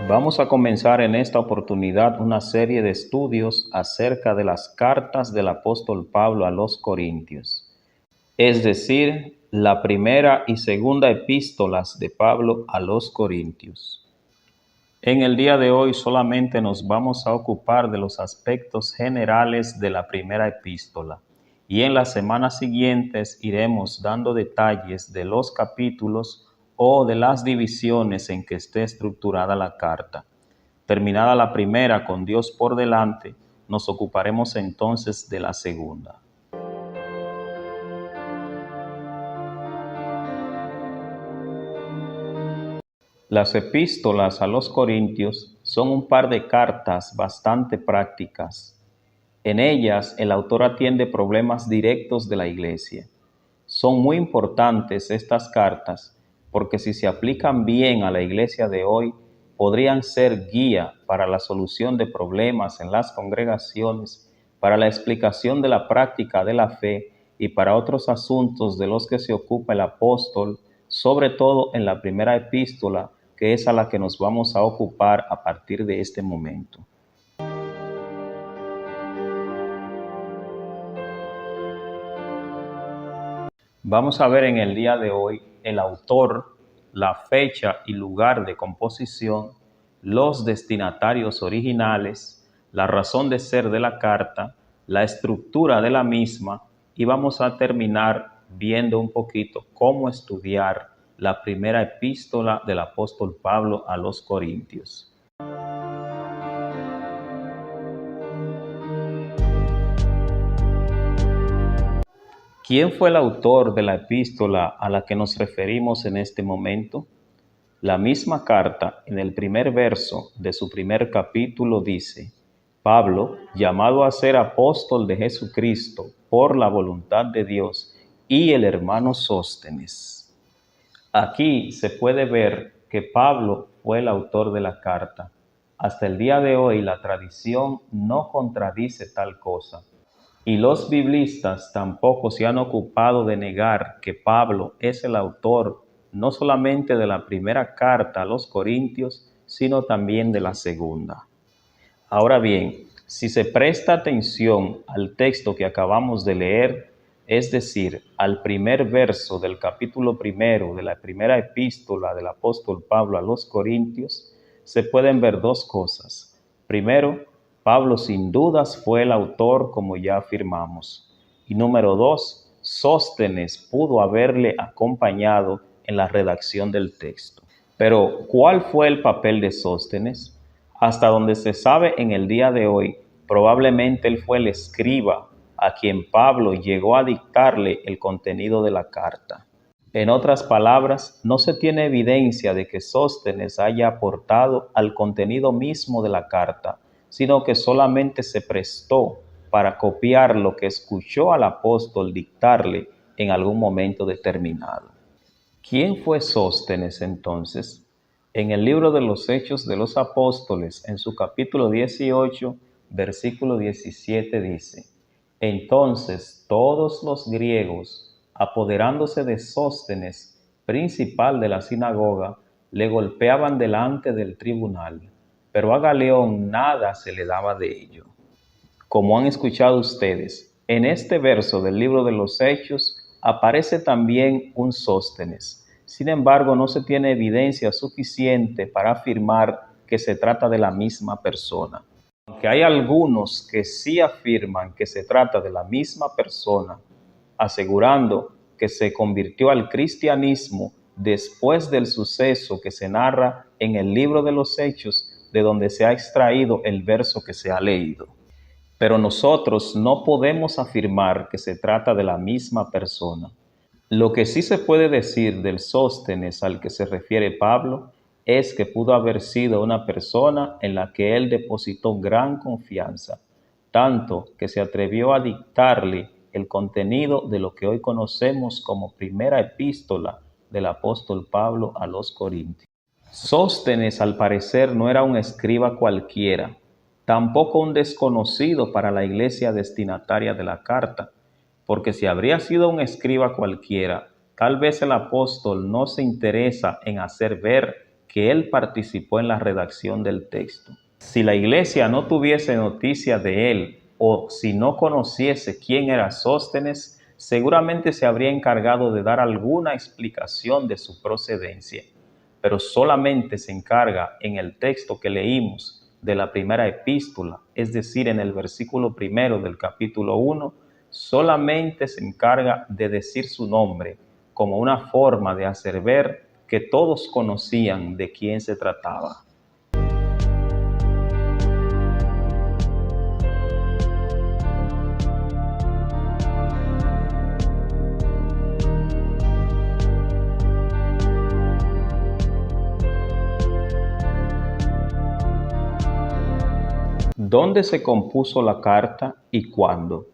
Vamos a comenzar en esta oportunidad una serie de estudios acerca de las cartas del apóstol Pablo a los Corintios, es decir, la primera y segunda epístolas de Pablo a los Corintios. En el día de hoy solamente nos vamos a ocupar de los aspectos generales de la primera epístola y en las semanas siguientes iremos dando detalles de los capítulos o de las divisiones en que esté estructurada la carta. Terminada la primera con Dios por delante, nos ocuparemos entonces de la segunda. Las epístolas a los Corintios son un par de cartas bastante prácticas. En ellas, el autor atiende problemas directos de la iglesia. Son muy importantes estas cartas porque si se aplican bien a la iglesia de hoy, podrían ser guía para la solución de problemas en las congregaciones, para la explicación de la práctica de la fe y para otros asuntos de los que se ocupa el apóstol, sobre todo en la primera epístola, que es a la que nos vamos a ocupar a partir de este momento. Vamos a ver en el día de hoy el autor, la fecha y lugar de composición, los destinatarios originales, la razón de ser de la carta, la estructura de la misma y vamos a terminar viendo un poquito cómo estudiar la primera epístola del apóstol Pablo a los Corintios. ¿Quién fue el autor de la epístola a la que nos referimos en este momento? La misma carta, en el primer verso de su primer capítulo, dice: Pablo, llamado a ser apóstol de Jesucristo por la voluntad de Dios, y el hermano Sóstenes. Aquí se puede ver que Pablo fue el autor de la carta. Hasta el día de hoy la tradición no contradice tal cosa. Y los biblistas tampoco se han ocupado de negar que Pablo es el autor no solamente de la primera carta a los Corintios, sino también de la segunda. Ahora bien, si se presta atención al texto que acabamos de leer, es decir, al primer verso del capítulo primero de la primera epístola del apóstol Pablo a los Corintios, se pueden ver dos cosas. Primero, Pablo sin dudas fue el autor, como ya afirmamos. Y número dos, Sóstenes pudo haberle acompañado en la redacción del texto. Pero, ¿cuál fue el papel de Sóstenes? Hasta donde se sabe en el día de hoy, probablemente él fue el escriba a quien Pablo llegó a dictarle el contenido de la carta. En otras palabras, no se tiene evidencia de que Sóstenes haya aportado al contenido mismo de la carta, sino que solamente se prestó para copiar lo que escuchó al apóstol dictarle en algún momento determinado. ¿Quién fue Sóstenes entonces? En el libro de los Hechos de los Apóstoles, en su capítulo 18, versículo 17 dice: Entonces todos los griegos, apoderándose de Sóstenes, principal de la sinagoga, le golpeaban delante del tribunal, pero a Galión nada se le daba de ello. Como han escuchado ustedes, en este verso del libro de los Hechos aparece también un Sóstenes. Sin embargo, no se tiene evidencia suficiente para afirmar que se trata de la misma persona. Aunque hay algunos que sí afirman que se trata de la misma persona, asegurando que se convirtió al cristianismo después del suceso que se narra en el libro de los Hechos, de donde se ha extraído el verso que se ha leído. Pero nosotros no podemos afirmar que se trata de la misma persona. Lo que sí se puede decir del Sóstenes al que se refiere Pablo es que pudo haber sido una persona en la que él depositó gran confianza, tanto que se atrevió a dictarle el contenido de lo que hoy conocemos como primera epístola del apóstol Pablo a los Corintios. Sóstenes, al parecer, no era un escriba cualquiera, tampoco un desconocido para la iglesia destinataria de la carta, porque si habría sido un escriba cualquiera, tal vez el apóstol no se interesa en hacer ver que él participó en la redacción del texto. Si la iglesia no tuviese noticia de él o si no conociese quién era Sóstenes, seguramente se habría encargado de dar alguna explicación de su procedencia, pero solamente se encarga en el texto que leímos de la primera epístola, es decir, en el versículo 1 del capítulo 1, solamente se encarga de decir su nombre como una forma de hacer ver que todos conocían de quién se trataba. ¿Dónde se compuso la carta y cuándo?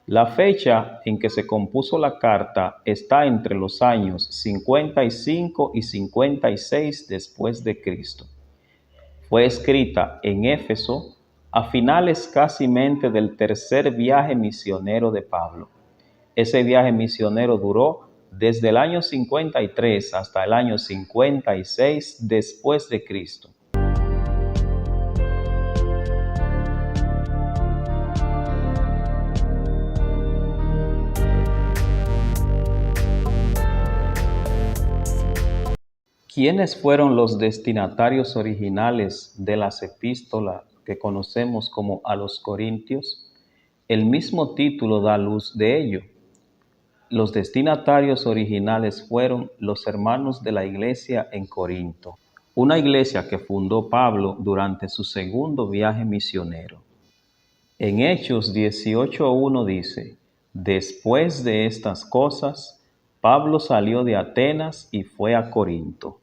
La fecha en que se compuso la carta está entre los años 55 y 56 después de Cristo. Fue escrita en Éfeso a finales cásimente del tercer viaje misionero de Pablo. Ese viaje misionero duró desde el año 53 hasta el año 56 después de Cristo. ¿Quiénes fueron los destinatarios originales de las epístolas que conocemos como a los Corintios? El mismo título da luz de ello. Los destinatarios originales fueron los hermanos de la iglesia en Corinto, una iglesia que fundó Pablo durante su segundo viaje misionero. En Hechos 18:1 dice: después de estas cosas, Pablo salió de Atenas y fue a Corinto.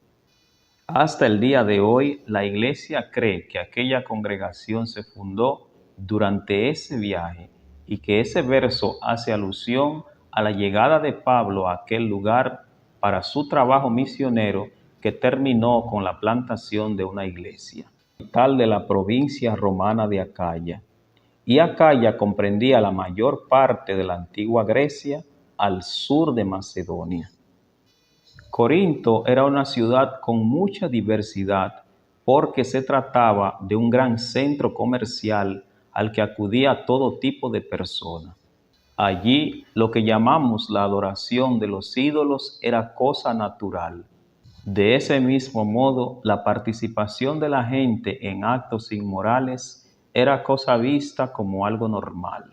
Hasta el día de hoy, la iglesia cree que aquella congregación se fundó durante ese viaje y que ese verso hace alusión a la llegada de Pablo a aquel lugar para su trabajo misionero que terminó con la plantación de una iglesia, capital de la provincia romana de Acaya. Y Acaya comprendía la mayor parte de la antigua Grecia al sur de Macedonia. Corinto era una ciudad con mucha diversidad porque se trataba de un gran centro comercial al que acudía todo tipo de personas. Allí lo que llamamos la adoración de los ídolos era cosa natural. De ese mismo modo, la participación de la gente en actos inmorales era cosa vista como algo normal.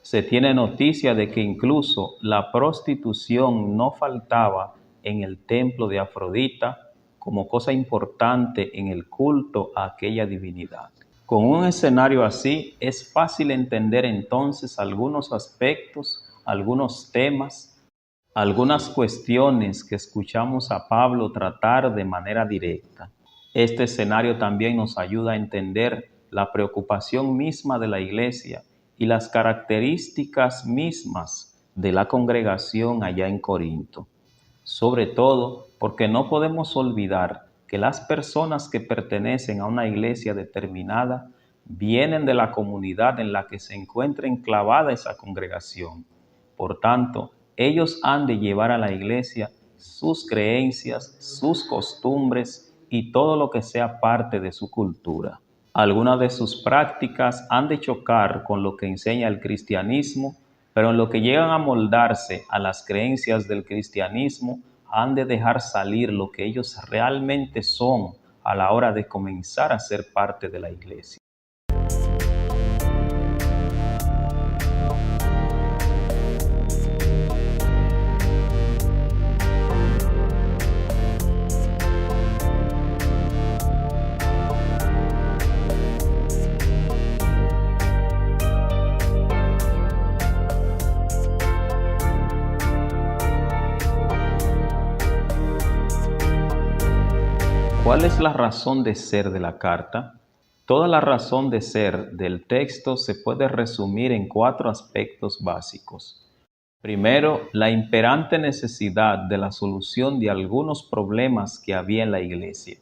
Se tiene noticia de que incluso la prostitución no faltaba en el templo de Afrodita como cosa importante en el culto a aquella divinidad. Con un escenario así, es fácil entender entonces algunos aspectos, algunos temas, algunas cuestiones que escuchamos a Pablo tratar de manera directa. Este escenario también nos ayuda a entender la preocupación misma de la iglesia y las características mismas de la congregación allá en Corinto. Sobre todo porque no podemos olvidar que las personas que pertenecen a una iglesia determinada vienen de la comunidad en la que se encuentra enclavada esa congregación. Por tanto, ellos han de llevar a la iglesia sus creencias, sus costumbres y todo lo que sea parte de su cultura. Algunas de sus prácticas han de chocar con lo que enseña el cristianismo, pero en lo que llegan a moldarse a las creencias del cristianismo, han de dejar salir lo que ellos realmente son a la hora de comenzar a ser parte de la iglesia. ¿Cuál es la razón de ser de la carta? Toda la razón de ser del texto se puede resumir en 4 aspectos básicos. Primero, la imperante necesidad de la solución de algunos problemas que había en la iglesia.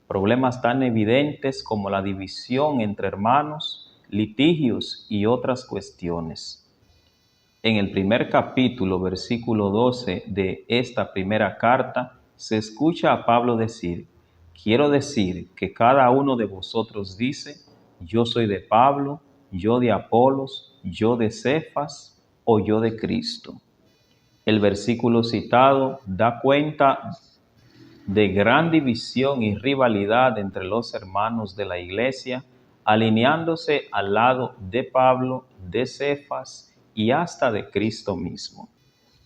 Problemas tan evidentes como la división entre hermanos, litigios y otras cuestiones. En el primer capítulo, versículo 12 de esta primera carta, se escucha a Pablo decir: Quiero decir que cada uno de vosotros dice, yo soy de Pablo, yo de Apolos, yo de Cefas o yo de Cristo. El versículo citado da cuenta de gran división y rivalidad entre los hermanos de la iglesia, alineándose al lado de Pablo, de Cefas y hasta de Cristo mismo.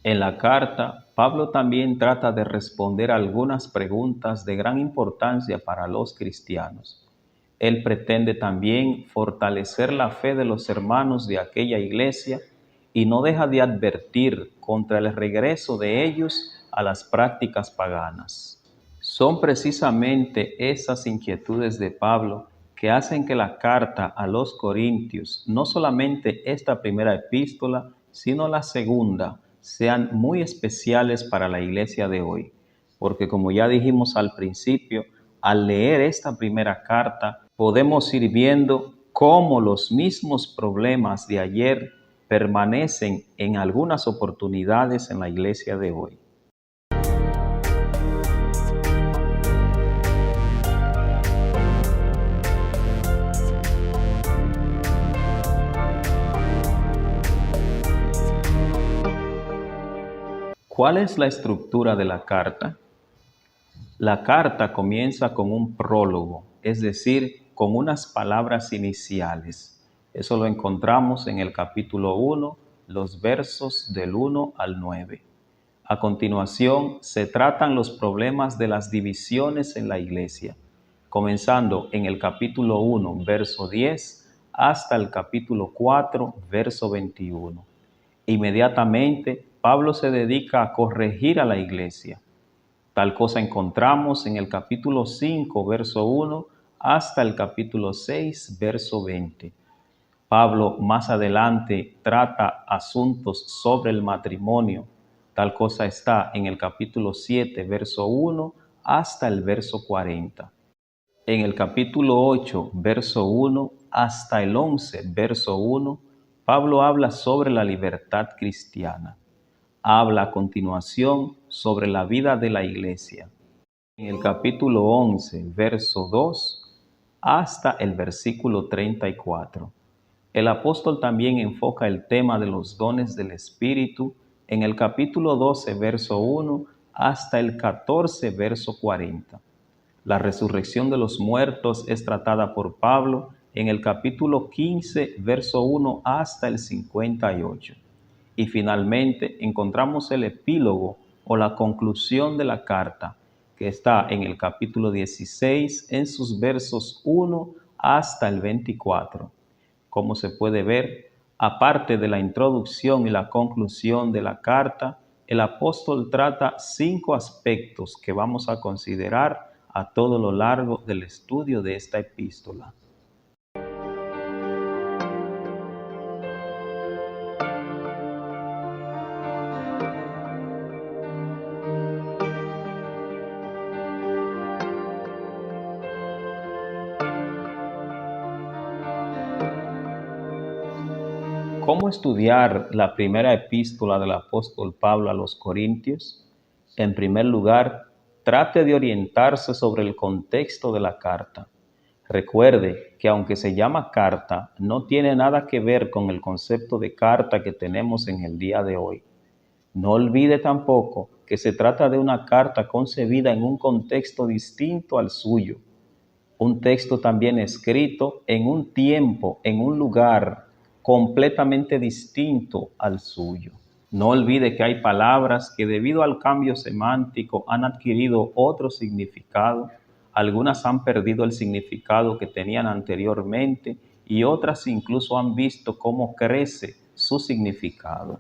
En la carta, Pablo también trata de responder algunas preguntas de gran importancia para los cristianos. Él pretende también fortalecer la fe de los hermanos de aquella iglesia y no deja de advertir contra el regreso de ellos a las prácticas paganas. Son precisamente esas inquietudes de Pablo que hacen que la carta a los Corintios, no solamente esta primera epístola, sino la segunda, sean muy especiales para la iglesia de hoy. Porque como ya dijimos al principio, al leer esta primera carta, podemos ir viendo cómo los mismos problemas de ayer permanecen en algunas oportunidades en la iglesia de hoy. ¿Cuál es la estructura de la carta? La carta comienza con un prólogo, es decir, con unas palabras iniciales. Eso lo encontramos en el capítulo 1, los versos del 1 al 9. A continuación, se tratan los problemas de las divisiones en la iglesia, comenzando en el capítulo 1, verso 10, hasta el capítulo 4, verso 21. Inmediatamente, Pablo se dedica a corregir a la iglesia. Tal cosa encontramos en el capítulo 5, verso 1, hasta el capítulo 6, verso 20. Pablo más adelante trata asuntos sobre el matrimonio. Tal cosa está en el capítulo 7, verso 1, hasta el verso 40. En el capítulo 8, verso 1, hasta el 11, verso 1, Pablo habla sobre la libertad cristiana. Habla a continuación sobre la vida de la iglesia. En el capítulo 11, verso 2, hasta el versículo 34. El apóstol también enfoca el tema de los dones del Espíritu en el capítulo 12, verso 1, hasta el 14, verso 40. La resurrección de los muertos es tratada por Pablo en el capítulo 15, verso 1, hasta el 58. Y finalmente encontramos el epílogo o la conclusión de la carta, que está en el capítulo 16, en sus versos 1 hasta el 24. Como se puede ver, aparte de la introducción y la conclusión de la carta, el apóstol trata 5 aspectos que vamos a considerar a todo lo largo del estudio de esta epístola. ¿Cómo estudiar la primera epístola del apóstol Pablo a los Corintios? En primer lugar, trate de orientarse sobre el contexto de la carta. Recuerde que aunque se llama carta, no tiene nada que ver con el concepto de carta que tenemos en el día de hoy. No olvide tampoco que se trata de una carta concebida en un contexto distinto al suyo. Un texto también escrito en un tiempo, en un lugar completamente distinto al suyo. No olvide que hay palabras que debido al cambio semántico han adquirido otro significado. Algunas han perdido el significado que tenían anteriormente y otras incluso han visto cómo crece su significado.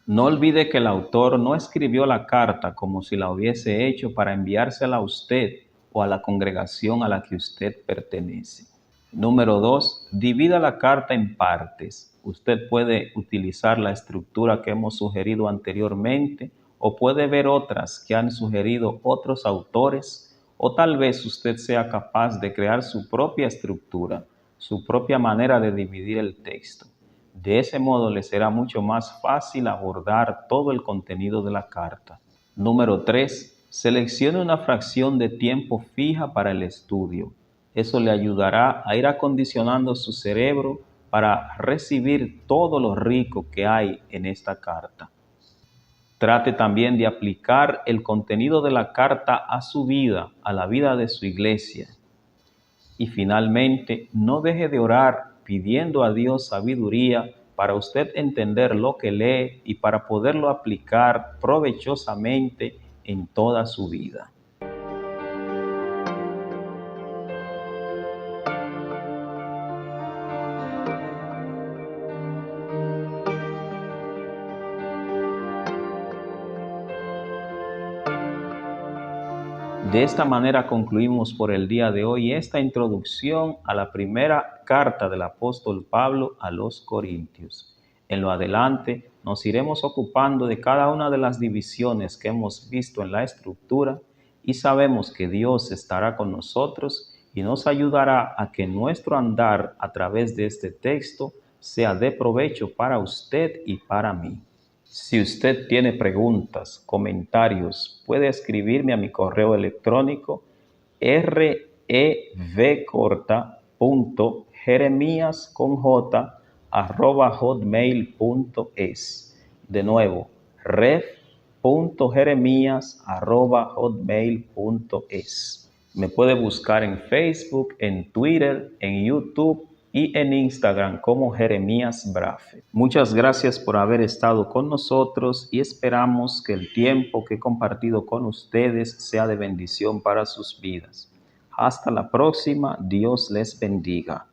No olvide que el autor no escribió la carta como si la hubiese hecho para enviársela a usted o a la congregación a la que usted pertenece. Número 2, divida la carta en partes. Usted puede utilizar la estructura que hemos sugerido anteriormente o puede ver otras que han sugerido otros autores o tal vez usted sea capaz de crear su propia estructura, su propia manera de dividir el texto. De ese modo le será mucho más fácil abordar todo el contenido de la carta. Número 3, Seleccione una fracción de tiempo fija para el estudio. Eso le ayudará a ir acondicionando su cerebro para recibir todo lo rico que hay en esta carta. Trate también de aplicar el contenido de la carta a su vida, a la vida de su iglesia. Y finalmente, no deje de orar pidiendo a Dios sabiduría para usted entender lo que lee y para poderlo aplicar provechosamente en toda su vida. De esta manera concluimos por el día de hoy esta introducción a la primera carta del apóstol Pablo a los Corintios. En lo adelante nos iremos ocupando de cada una de las divisiones que hemos visto en la estructura y sabemos que Dios estará con nosotros y nos ayudará a que nuestro andar a través de este texto sea de provecho para usted y para mí. Si usted tiene preguntas, comentarios, puede escribirme a mi correo electrónico revcorta.jeremias@hotmail.es. De nuevo, rev.jeremias@hotmail.es. Me puede buscar en Facebook, en Twitter, en YouTube y en Instagram como Jeremías Brafe. Muchas gracias por haber estado con nosotros y esperamos que el tiempo que he compartido con ustedes sea de bendición para sus vidas. Hasta la próxima, Dios les bendiga.